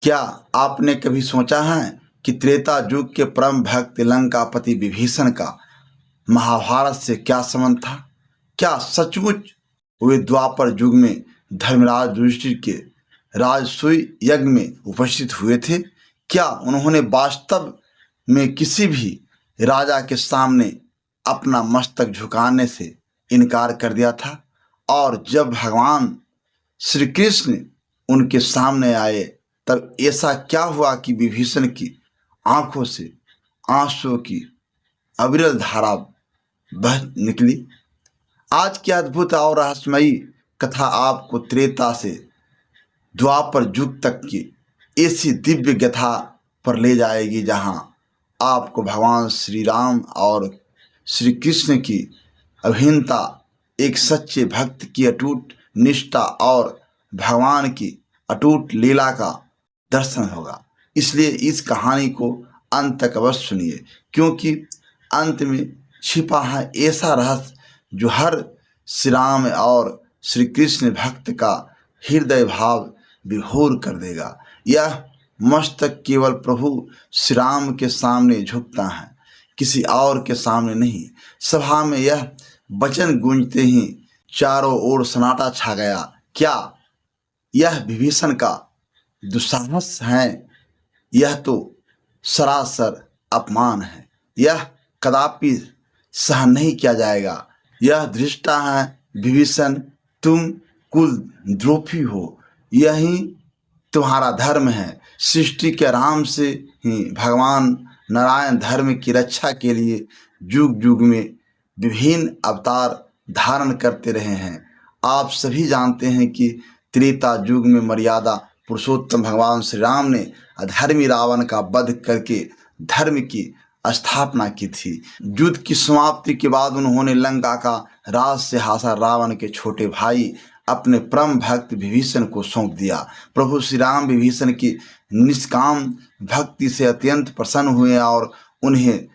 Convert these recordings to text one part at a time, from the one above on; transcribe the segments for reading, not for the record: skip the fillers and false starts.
क्या आपने कभी सोचा है कि त्रेता युग के परम भक्त लंकापति विभीषण का महाभारत से क्या संबंध था? क्या सचमुच वे द्वापर युग में धर्मराज युधिष्ठिर के राजसूय यज्ञ में उपस्थित हुए थे? क्या उन्होंने वास्तव में किसी भी राजा के सामने अपना मस्तक झुकाने से इनकार कर दिया था? और जब भगवान श्री कृष्ण उनके सामने आए तब ऐसा क्या हुआ कि विभीषण की आंखों से आंसुओं की अविरल धारा बह निकली? आज की अद्भुत और रहस्यमयी कथा आपको त्रेता से द्वापर युग तक की ऐसी दिव्य गाथा पर ले जाएगी जहां आपको भगवान श्री राम और श्री कृष्ण की अभिन्नता, एक सच्चे भक्त की अटूट निष्ठा और भगवान की अटूट लीला का दर्शन होगा। इसलिए इस कहानी को अंत तक अवश्य सुनिए, क्योंकि अंत में छिपा है ऐसा रहस्य जो हर श्री राम और श्री कृष्ण भक्त का हृदय भाव विभोर कर देगा। यह मस्तक केवल प्रभु श्री राम के सामने झुकता है, किसी और के सामने नहीं। सभा में यह वचन गूंजते ही चारों ओर सन्नाटा छा गया। क्या यह विभीषण का दुस्साहस है? यह तो सरासर अपमान है। यह कदापि सहन नहीं किया जाएगा। यह धृष्टा है विभीषण, तुम कुलद्रोही हो। यही तुम्हारा धर्म है। सृष्टि के आराम से ही भगवान नारायण धर्म की रक्षा के लिए युग युग में विभिन्न अवतार धारण करते रहे हैं। आप सभी जानते हैं कि त्रेता युग में मर्यादा पुरुषोत्तम भगवान श्री राम ने अधर्मी रावण का वध करके धर्म की स्थापना की थी। युद्ध की समाप्ति के बाद उन्होंने लंका का राज सिंहासन रावण के छोटे भाई अपने परम भक्त विभीषण को सौंप दिया। प्रभु श्री राम विभीषण की निष्काम भक्ति से अत्यंत प्रसन्न हुए और उन्हें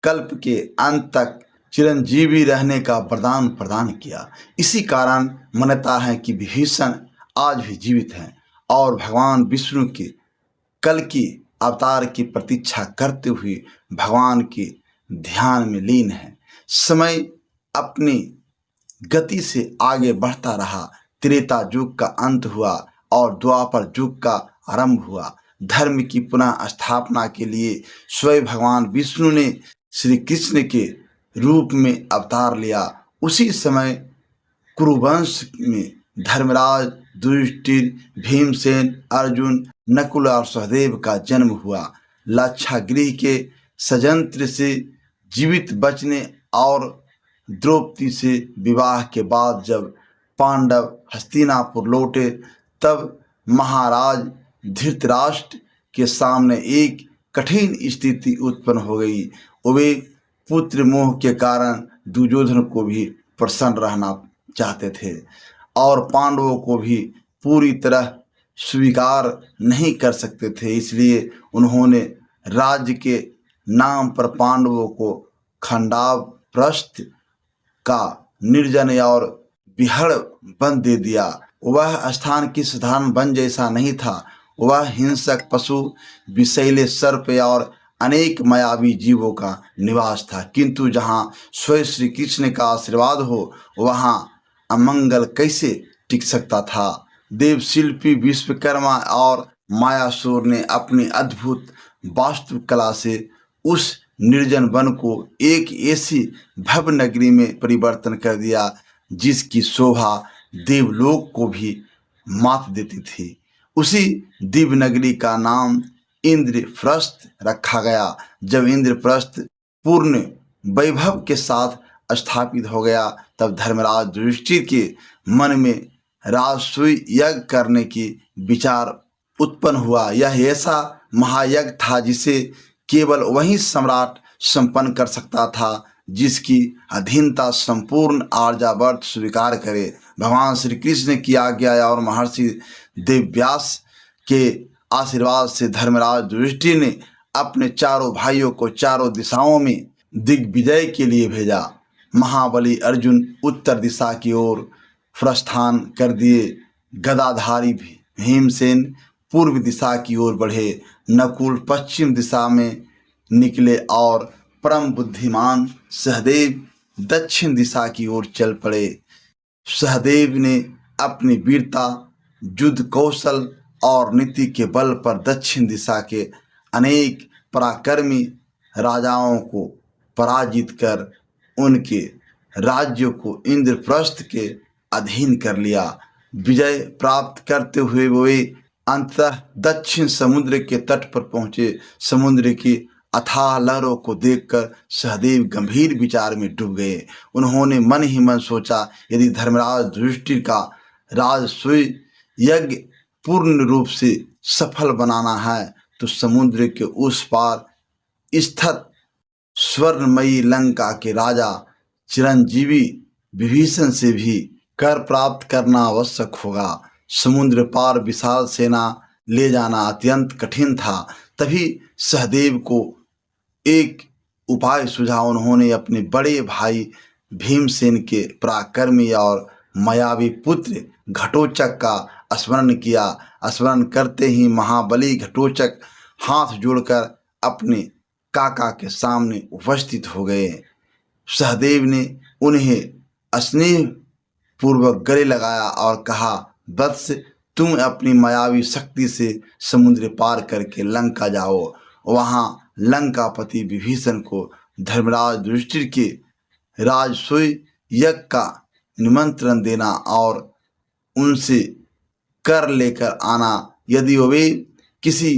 कल्प के अंत तक चिरंजीवी रहने का वरदान प्रदान किया। इसी कारण मान्यता है कि विभीषण आज भी जीवित हैं और भगवान विष्णु के कल की अवतार की प्रतीक्षा करते हुए भगवान के ध्यान में लीन है। समय अपनी गति से आगे बढ़ता रहा। त्रेता युग का अंत हुआ और द्वापर युग का आरंभ हुआ। धर्म की पुनः स्थापना के लिए स्वयं भगवान विष्णु ने श्री कृष्ण के रूप में अवतार लिया। उसी समय कुरुवंश में धर्मराज युधिष्ठिर, भीमसेन, अर्जुन, नकुल और सहदेव का जन्म हुआ। लाक्षागृह के षड्यंत्र से जीवित बचने और द्रौपदी से विवाह के बाद जब पांडव हस्तिनापुर लौटे तब महाराज धृतराष्ट्र के सामने एक कठिन स्थिति उत्पन्न हो गई। वे पुत्र मोह के कारण दुर्योधन को भी प्रसन्न रहना चाहते थे और पांडवों को भी पूरी तरह स्वीकार नहीं कर सकते थे। इसलिए उन्होंने राज्य के नाम पर पांडवों को खंडाप्रस्थ का निर्जन और बिहड़ वन दे दिया। वह स्थान किसी साधारण वन जैसा नहीं था। वह हिंसक पशु, विषैले सर्प और अनेक मायावी जीवों का निवास था। किंतु जहाँ स्वयं श्री कृष्ण का आशीर्वाद हो वहाँ अमंगल कैसे टिक सकता था। देवशिल्पी विश्वकर्मा और मायासुर ने अपनी अद्भुत वास्तुकला से उस निर्जन वन को एक ऐसी भव्य नगरी में परिवर्तन कर दिया जिसकी शोभा देवलोक को भी मात देती थी। उसी दिव्य नगरी का नाम इंद्रप्रस्थ रखा गया। जब इंद्रप्रस्थ पूर्ण वैभव के साथ स्थापित हो गया तब धर्मराज युधिष्ठिर के मन में राजसूय यज्ञ करने की विचार उत्पन्न हुआ। यह ऐसा महायज्ञ था जिसे केवल वही सम्राट संपन्न कर सकता था जिसकी अधीनता संपूर्ण आर्यावर्त स्वीकार करे। भगवान श्री कृष्ण की आज्ञा और महर्षि देवव्यास के आशीर्वाद से धर्मराज युधिष्ठिर ने अपने चारों भाइयों को चारों दिशाओं में दिग्विजय के लिए भेजा। महाबली अर्जुन उत्तर दिशा की ओर प्रस्थान कर दिए। गदाधारी भीमसेन पूर्व दिशा की ओर बढ़े, नकुल पश्चिम दिशा में निकले और परम बुद्धिमान सहदेव दक्षिण दिशा की ओर चल पड़े। सहदेव ने अपनी वीरता, युद्ध कौशल और नीति के बल पर दक्षिण दिशा के अनेक पराक्रमी राजाओं को पराजित कर उनके राज्यों को इंद्रप्रस्थ के अधीन कर लिया। विजय प्राप्त करते हुए वे अंततः दक्षिण समुद्र के तट पर पहुंचे। समुद्र की अथाह लहरों को देखकर सहदेव गंभीर विचार में डूब गए। उन्होंने मन ही मन सोचा, यदि धर्मराज युधिष्ठिर का राजसूय यज्ञ पूर्ण रूप से सफल बनाना है तो समुद्र के उस पार स्थित स्वर्णमयी लंका के राजा चिरंजीवी विभीषण से भी कर प्राप्त करना आवश्यक होगा। समुद्र पार विशाल सेना ले जाना अत्यंत कठिन था। तभी सहदेव को एक उपाय सूझा। उन्होंने अपने बड़े भाई भीमसेन के पराक्रमी और मायावी पुत्र घटोत्कच का स्मरण किया। स्मरण करते ही महाबली घटोत्कच हाथ जोड़कर अपने काका के सामने उपस्थित हो गए। सहदेव ने उन्हें स्नेह पूर्वक गले लगाया और कहा, वत्स, तुम अपनी मायावी शक्ति से समुद्र पार करके लंका जाओ। वहाँ लंकापति विभीषण को धर्मराज युधिष्ठिर के राजसूय यज्ञ का निमंत्रण देना और उनसे कर लेकर आना। यदि वे किसी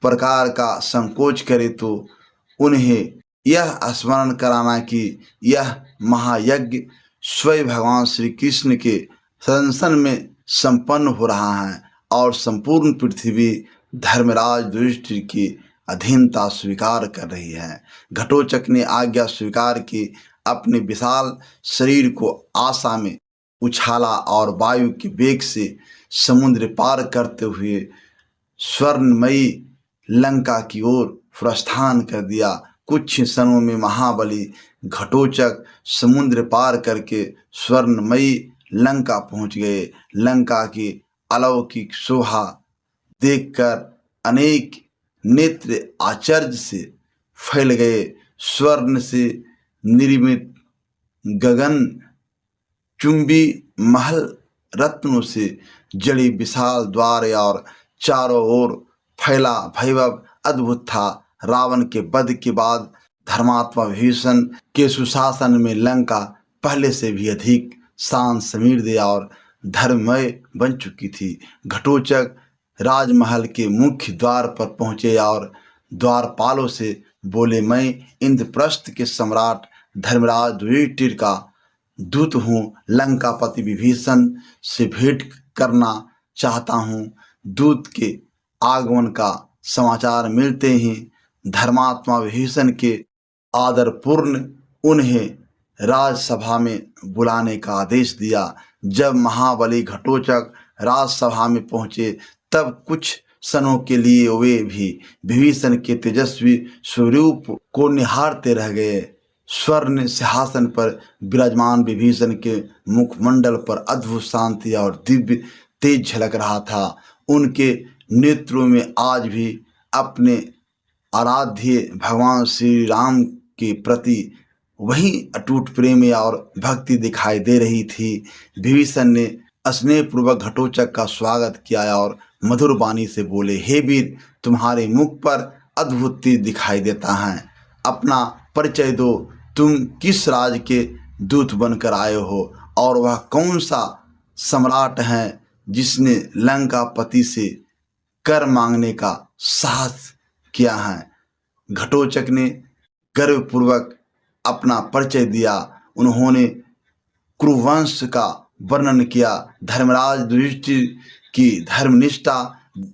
प्रकार का संकोच करे तो उन्हें यह स्मरण कराना कि यह महायज्ञ स्वयं भगवान श्री कृष्ण के शासन में संपन्न हो रहा है और संपूर्ण पृथ्वी धर्मराज युधिष्ठिर की अधीनता स्वीकार कर रही है। घटोत्कच ने आज्ञा स्वीकार की, अपने विशाल शरीर को आशा में उछाला और वायु के वेग से समुद्र पार करते हुए स्वर्णमयी लंका की ओर प्रस्थान कर दिया। कुछ क्षणों में महाबली घटोत्कच समुद्र पार करके स्वर्णमयी लंका पहुंच गए। लंका की अलौकिक शोभा देखकर अनेक नेत्र आश्चर्य से फैल गए। स्वर्ण से निर्मित गगन चुंबी महल, रत्नों से जड़ी विशाल द्वार और चारों ओर फैला वैभव अद्भुत था। रावण के वध के बाद धर्मात्मा विभीषण के सुशासन में लंका पहले से भी अधिक शान समृद्ध और धर्ममय बन चुकी थी। घटोत्कच राजमहल के मुख्य द्वार पर पहुंचे और द्वारपालों से बोले, मैं इंद्रप्रस्थ के सम्राट धर्मराज युधिष्ठिर का दूत हूँ, लंकापति विभीषण से भेंट करना चाहता हूँ। दूत के आगमन का समाचार मिलते ही धर्मात्मा विभीषण के आदरपूर्ण उन्हें राजसभा में बुलाने का आदेश दिया। जब महाबली घटोत्कच राजसभा में पहुंचे तब कुछ क्षणों के लिए वे भी विभीषण के तेजस्वी स्वरूप को निहारते रह गए। स्वर्ण सिंहासन पर विराजमान विभीषण के मुखमंडल पर अद्भुत शांति और दिव्य तेज झलक रहा था। उनके नेत्रों में आज भी अपने आराध्य भगवान श्री राम के प्रति वही अटूट प्रेम और भक्ति दिखाई दे रही थी। विभीषण ने स्नेहपूर्वक घटोत्कच का स्वागत किया और मधुर वाणी से बोले, हे वीर, तुम्हारे मुख पर अद्भुत तेज दिखाई देता है। अपना परिचय दो, तुम किस राज के दूत बनकर आए हो और वह कौन सा सम्राट है जिसने लंकापति से कर मांगने का साहस किया है। घटोत्कच ने गर्वपूर्वक अपना परिचय दिया। उन्होंने कुरुवंश का वर्णन किया, धर्मराज युधिष्ठिर की धर्मनिष्ठा,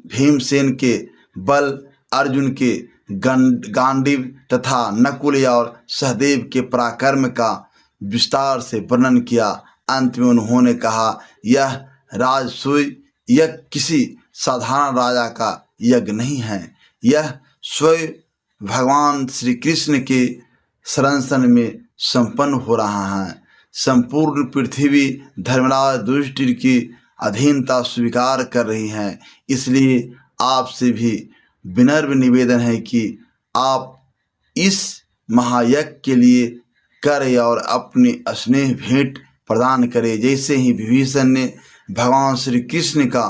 भीमसेन के बल, अर्जुन के गांडीव तथा नकुल और सहदेव के पराक्रम का विस्तार से वर्णन किया। अंत में उन्होंने कहा, यह राजसूय यज्ञ किसी साधारण राजा का यज्ञ नहीं है, यह स्वयं भगवान श्री कृष्ण के शासन में संपन्न हो रहा है। संपूर्ण पृथ्वी धर्मराज युधिष्ठिर की अधीनता स्वीकार कर रही है, इसलिए आपसे भी विनम्र निवेदन है कि आप इस महायज्ञ के लिए करें और अपनी स्नेह भेंट प्रदान करें। जैसे ही विभीषण ने भगवान श्री कृष्ण का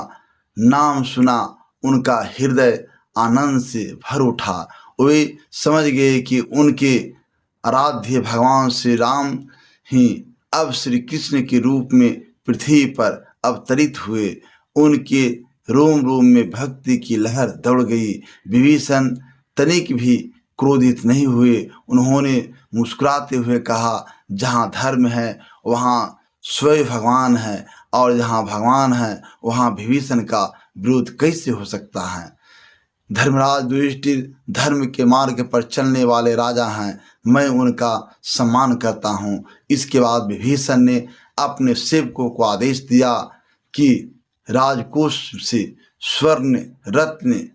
नाम सुना, उनका हृदय आनंद से भर उठा। वे समझ गए कि उनके आराध्य भगवान श्री राम ही अब श्री कृष्ण के रूप में पृथ्वी पर अवतरित हुए। उनके रोम रोम में भक्ति की लहर दौड़ गई। विभीषण तनिक भी क्रोधित नहीं हुए। उन्होंने मुस्कुराते हुए कहा, जहाँ धर्म है वहाँ स्वयं भगवान है, और जहाँ भगवान है वहाँ विभीषण का विरोध कैसे हो सकता है। धर्मराज युधिष्ठिर धर्म के मार्ग पर चलने वाले राजा हैं, मैं उनका सम्मान करता हूँ। इसके बाद विभीषण ने अपने सेवकों को आदेश दिया कि राजकोष से स्वर्ण, रत्न,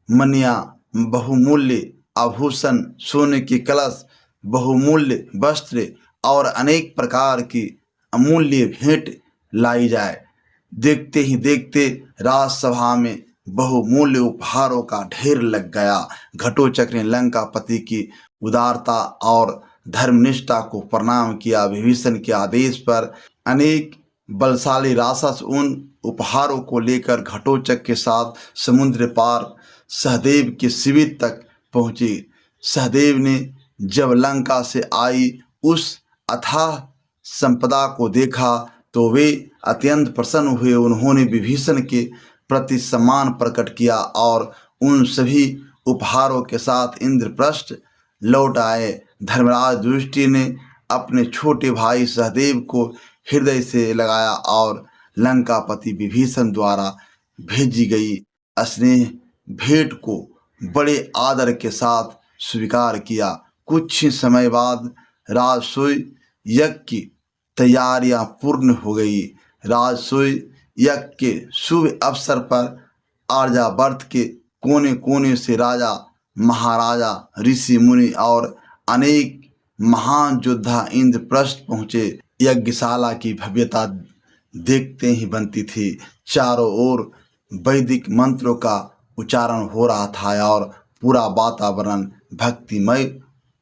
मनिया, बहुमूल्य आभूषण, सोने की कलश, बहुमूल्य वस्त्र और अनेक प्रकार की अमूल्य भेंट लाई जाए। देखते ही देखते राजसभा में बहुमूल्य उपहारों का ढेर लग गया। घटोत्कच ने लंकापति की उदारता और धर्मनिष्ठा को प्रणाम किया। विभीषण के आदेश पर अनेक बलशाली राक्षस उन उपहारों को लेकर घटोत्कच के साथ समुद्र पार सहदेव के शिविर तक पहुँचे। सहदेव ने जब लंका से आई उस अथाह संपदा को देखा तो वे अत्यंत प्रसन्न हुए। उन्होंने विभीषण के प्रति सम्मान प्रकट किया और उन सभी उपहारों के साथ इंद्रप्रस्थ लौट आए। धर्मराज युधिष्ठिर ने अपने छोटे भाई सहदेव को हृदय से लगाया और लंकापति विभीषण द्वारा भेजी गई स्नेह भेंट को बड़े आदर के साथ स्वीकार किया। कुछ ही समय बाद राजसूय यज्ञ की तैयारियां पूर्ण हो गई। राजसूय यज्ञ के शुभ अवसर पर आर्यावर्त के कोने कोने से राजा, महाराजा, ऋषि मुनि और अनेक महान योद्धा इंद्रप्रस्थ पहुँचे। यज्ञशाला की भव्यता देखते ही बनती थी। चारों ओर वैदिक मंत्रों का उच्चारण हो रहा था और पूरा वातावरण भक्तिमय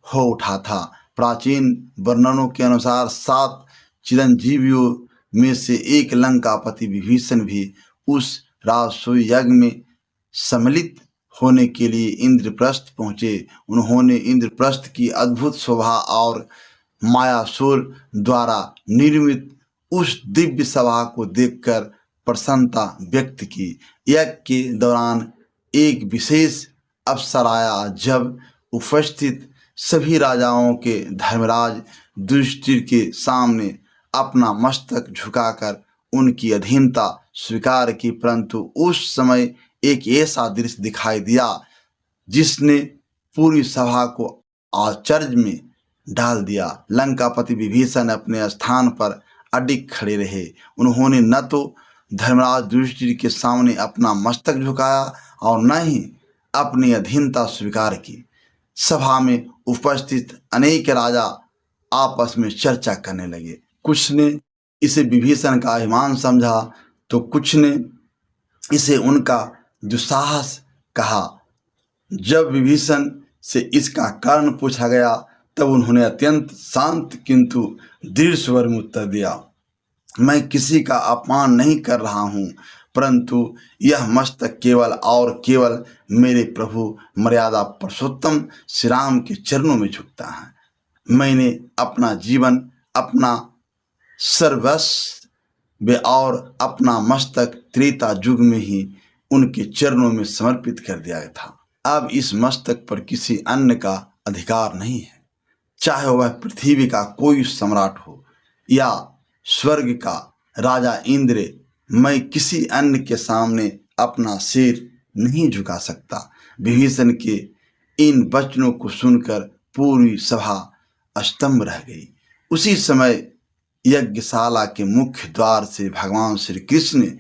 हो उठा था। प्राचीन वर्णनों के अनुसार 7 चिरंजीवियों में से एक लंकापति विभीषण भी उस राजसूय यज्ञ में सम्मिलित होने के लिए इंद्रप्रस्थ पहुँचे। उन्होंने इंद्रप्रस्थ की अद्भुत शोभा और मायासुर द्वारा निर्मित उस दिव्य सभा को देखकर प्रसन्नता व्यक्त की। यज्ञ के दौरान एक विशेष अवसर आया जब उपस्थित सभी राजाओं के धर्मराज युधिष्ठिर के सामने अपना मस्तक झुकाकर उनकी अधीनता स्वीकार की। परंतु उस समय एक ऐसा दृश्य दिखाई दिया जिसने पूरी सभा को आश्चर्य में डाल दिया। लंकापति विभीषण अपने स्थान पर अडिग खड़े रहे। उन्होंने न तो धर्मराज युधिष्ठिर के सामने अपना मस्तक झुकाया और न ही अपनी अधीनता स्वीकार की। सभा में उपस्थित अनेक राजा आपस में चर्चा करने लगे। कुछ ने इसे विभीषण का अभिमान समझा तो कुछ ने इसे उनका दुस्साहस कहा। जब विभीषण से इसका कारण पूछा गया तब उन्होंने अत्यंत शांत किंतु दृढ़ स्वर में उत्तर दिया, मैं किसी का अपमान नहीं कर रहा हूँ, परंतु यह मस्तक केवल और केवल मेरे प्रभु मर्यादा पुरुषोत्तम श्री राम के चरणों में झुकता है। मैंने अपना जीवन, अपना सर्वस्व और अपना मस्तक त्रेता युग में ही उनके चरणों में समर्पित कर दिया था। अब इस मस्तक पर किसी अन्य का अधिकार नहीं है, चाहे वह पृथ्वी का कोई सम्राट हो या स्वर्ग का राजा इंद्र। मैं किसी अन्य के सामने अपना सिर नहीं झुका सकता। विभीषण के इन वचनों को सुनकर पूरी सभा स्तंभ रह गई। उसी समय यज्ञशाला के मुख्य द्वार से भगवान श्री कृष्ण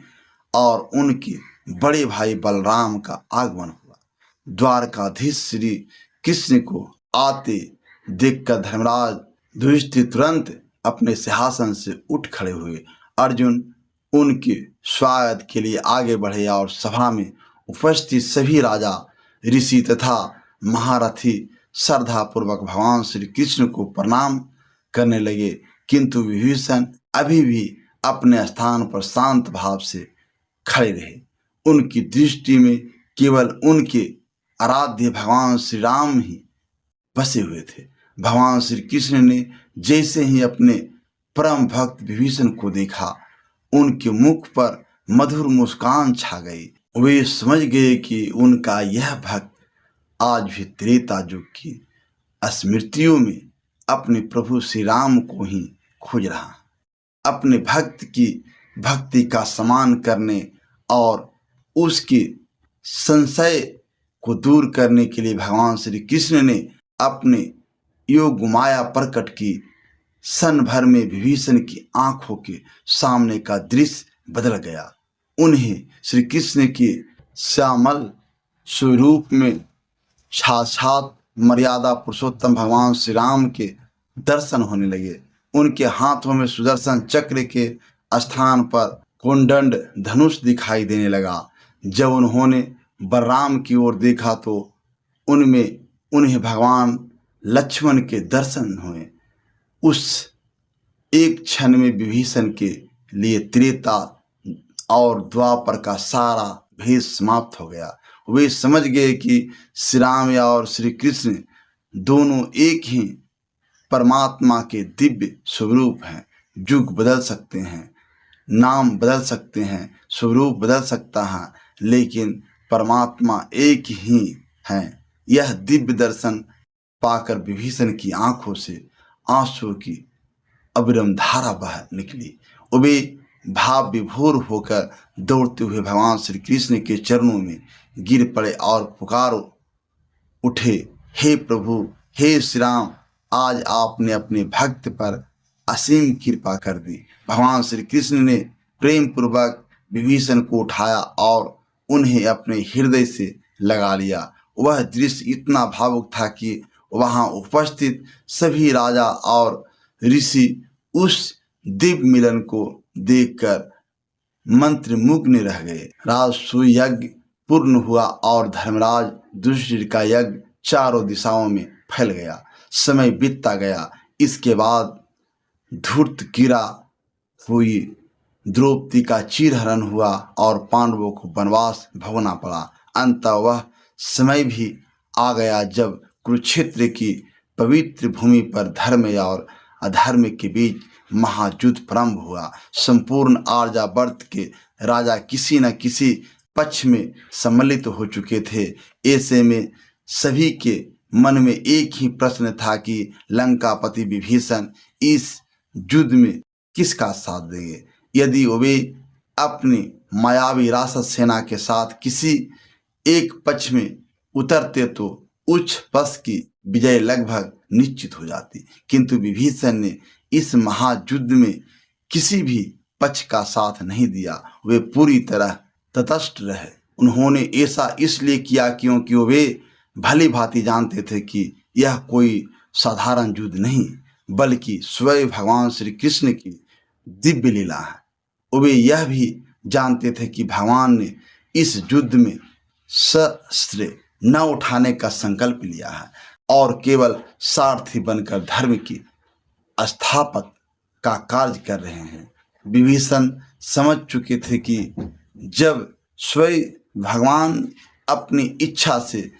और उनके बड़े भाई बलराम का आगमन हुआ। द्वारकाधीश श्री कृष्ण को आते देखकर धर्मराज युधिष्ठिर तुरंत अपने सिंहासन से उठ खड़े हुए। अर्जुन उनके स्वागत के लिए आगे बढ़े और सभा में उपस्थित सभी राजा, ऋषि तथा महारथी श्रद्धा पूर्वक भगवान श्री कृष्ण को प्रणाम करने लगे, किंतु विभीषण अभी भी अपने स्थान पर शांत भाव से खड़े रहे। उनकी दृष्टि में केवल उनके आराध्य भगवान श्री राम ही बसे हुए थे। भगवान श्री कृष्ण ने जैसे ही अपने परम भक्त विभीषण को देखा, उनके मुख पर मधुर मुस्कान छा गई। वे समझ गए कि उनका यह भक्त आज भी त्रेता युग की स्मृतियों में अपने प्रभु श्री राम को ही खोज रहा। अपने भक्त की भक्ति का सम्मान करने और उसके संशय को दूर करने के लिए भगवान श्री कृष्ण ने अपने योग माया प्रकट की। क्षण भर में विभीषण की आंखों के सामने का दृश्य बदल गया। उन्हें श्री कृष्ण के श्यामल स्वरूप में साक्षात मर्यादा पुरुषोत्तम भगवान श्री राम के दर्शन होने लगे। उनके हाथों में सुदर्शन चक्र के स्थान पर कोंडंड धनुष दिखाई देने लगा। जब उन्होंने बलराम की ओर देखा तो उनमें उन्हें भगवान लक्ष्मण के दर्शन हुए। उस एक क्षण में विभीषण के लिए त्रेता और द्वापर का सारा भेद समाप्त हो गया। वे समझ गए कि श्री राम और श्री कृष्ण दोनों एक ही परमात्मा के दिव्य स्वरूप हैं। युग बदल सकते हैं, नाम बदल सकते हैं, स्वरूप बदल सकता है, लेकिन परमात्मा एक ही है। यह दिव्य दर्शन पाकर विभीषण की आंखों से आंसू की अविरम धारा बह निकली। वे भाव विभोर होकर दौड़ते हुए भगवान श्री कृष्ण के चरणों में गिर पड़े और पुकार उठे, हे प्रभु, हे श्री राम, आज आपने अपने भक्त पर असीम कृपा कर दी। भगवान श्री कृष्ण ने प्रेम पूर्वक विभीषण को उठाया और उन्हें अपने हृदय से लगा लिया। वह दृश्य इतना भावुक था कि वहां उपस्थित सभी राजा और ऋषि उस दिव्य मिलन को देखकर मंत्रमुग्ध रह गए। राजसूय यज्ञ पूर्ण हुआ और धर्मराज युधिष्ठिर का यज्ञ चारों दिशाओं में फैल गया। समय बीतता गया। इसके बाद धूर्त गिरा हुई द्रौपदी का चीरहरण हुआ और पांडवों को वनवास भोगना पड़ा। अंततः वह समय भी आ गया जब कुरुक्षेत्र की पवित्र भूमि पर धर्म और अधर्म के बीच महायुद्ध प्रारंभ हुआ। संपूर्ण आर्यावर्त के राजा किसी न किसी पक्ष में सम्मिलित हो चुके थे। ऐसे में सभी के मन में एक ही प्रश्न था कि लंकापति विभीषण इस युद्ध में किसका साथ देंगे। यदि वे अपनी मायावी राक्षस सेना के साथ किसी एक पक्ष में उतरते तो उच्च पक्ष की विजय लगभग निश्चित हो जाती, किंतु विभीषण ने इस महायुद्ध में किसी भी पक्ष का साथ नहीं दिया। वे पूरी तरह तटस्थ रहे। उन्होंने ऐसा इसलिए किया क्योंकि वे भली भांति जानते थे कि यह कोई साधारण युद्ध नहीं बल्कि स्वयं भगवान श्री कृष्ण की दिव्य लीला है। वे यह भी जानते थे कि भगवान ने इस युद्ध में शस्त्र न उठाने का संकल्प लिया है और केवल सारथी बनकर धर्म की स्थापक का कार्य कर रहे हैं। विभीषण समझ चुके थे कि जब स्वयं भगवान अपनी इच्छा से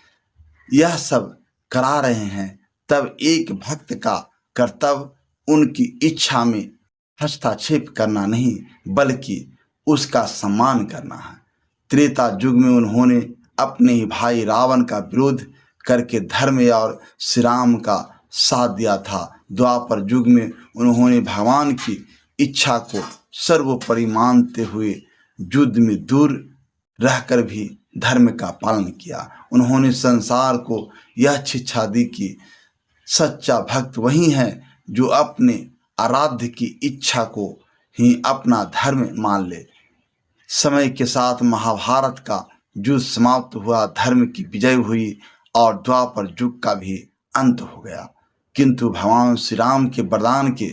यह सब करा रहे हैं तब एक भक्त का कर्तव्य उनकी इच्छा में हस्तक्षेप करना नहीं बल्कि उसका सम्मान करना है। त्रेता युग में उन्होंने अपने ही भाई रावण का विरोध करके धर्म और श्री राम का साथ दिया था। द्वापर युग में उन्होंने भगवान की इच्छा को सर्वोपरि मानते हुए युद्ध में दूर रहकर भी धर्म का पालन किया। उन्होंने संसार को यह शिक्षा दी कि सच्चा भक्त वही है जो अपने आराध्य की इच्छा को ही अपना धर्म मान ले। समय के साथ महाभारत का युद्ध समाप्त हुआ, धर्म की विजय हुई और द्वापर युग का भी अंत हो गया। किंतु भगवान श्री राम के वरदान के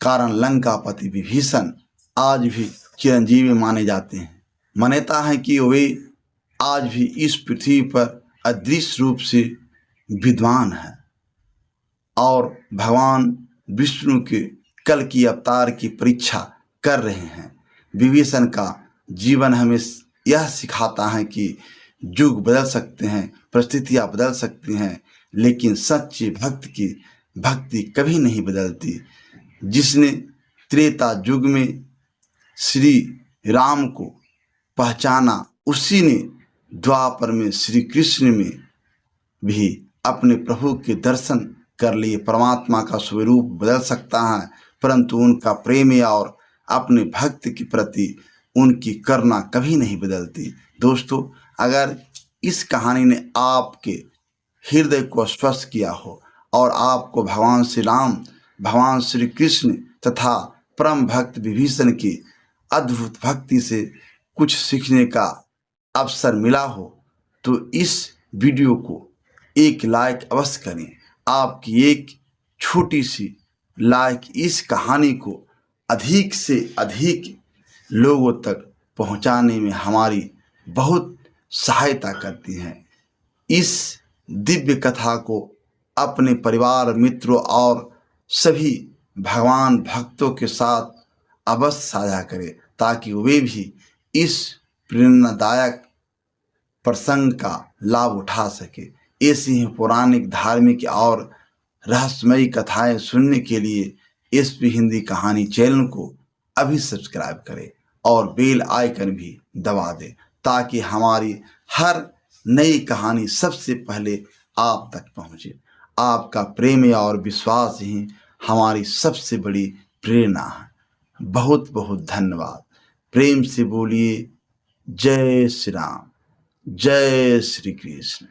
कारण लंकापति विभीषण आज भी चिरंजीवी माने जाते हैं। मान्यता है कि वे आज भी इस पृथ्वी पर अदृश्य रूप से विद्वान है और भगवान विष्णु के कल की अवतार की परीक्षा कर रहे हैं। विभीषण का जीवन हमें यह सिखाता है कि युग बदल सकते हैं, परिस्थितियाँ बदल सकती हैं, लेकिन सच्चे भक्त की भक्ति कभी नहीं बदलती। जिसने त्रेता युग में श्री राम को पहचाना, उसी ने द्वापर में श्री कृष्ण में भी अपने प्रभु के दर्शन कर लिए। परमात्मा का स्वरूप बदल सकता है, परंतु उनका प्रेम और अपने भक्त के प्रति उनकी करुणा कभी नहीं बदलती। दोस्तों, अगर इस कहानी ने आपके हृदय को स्पर्श किया हो और आपको भगवान श्री राम, भगवान श्री कृष्ण तथा परम भक्त विभीषण की अद्भुत भक्ति से कुछ सीखने का अवसर मिला हो, तो इस वीडियो को एक लाइक अवश्य करें। आपकी एक छोटी सी लाइक इस कहानी को अधिक से अधिक लोगों तक पहुंचाने में हमारी बहुत सहायता करती है। इस दिव्य कथा को अपने परिवार, मित्रों और सभी भगवान भक्तों के साथ अवश्य साझा करें, ताकि वे भी इस प्रेरणादायक प्रसंग का लाभ उठा सके। ऐसी ही पौराणिक, धार्मिक और रहस्यमयी कथाएं सुनने के लिए एसपी हिंदी कहानी चैनल को अभी सब्सक्राइब करें और बेल आइकन भी दबा दें, ताकि हमारी हर नई कहानी सबसे पहले आप तक पहुंचे। आपका प्रेम और विश्वास ही हमारी सबसे बड़ी प्रेरणा है। बहुत बहुत धन्यवाद। प्रेम से बोलिए जय श्री राम, जय श्री कृष्ण।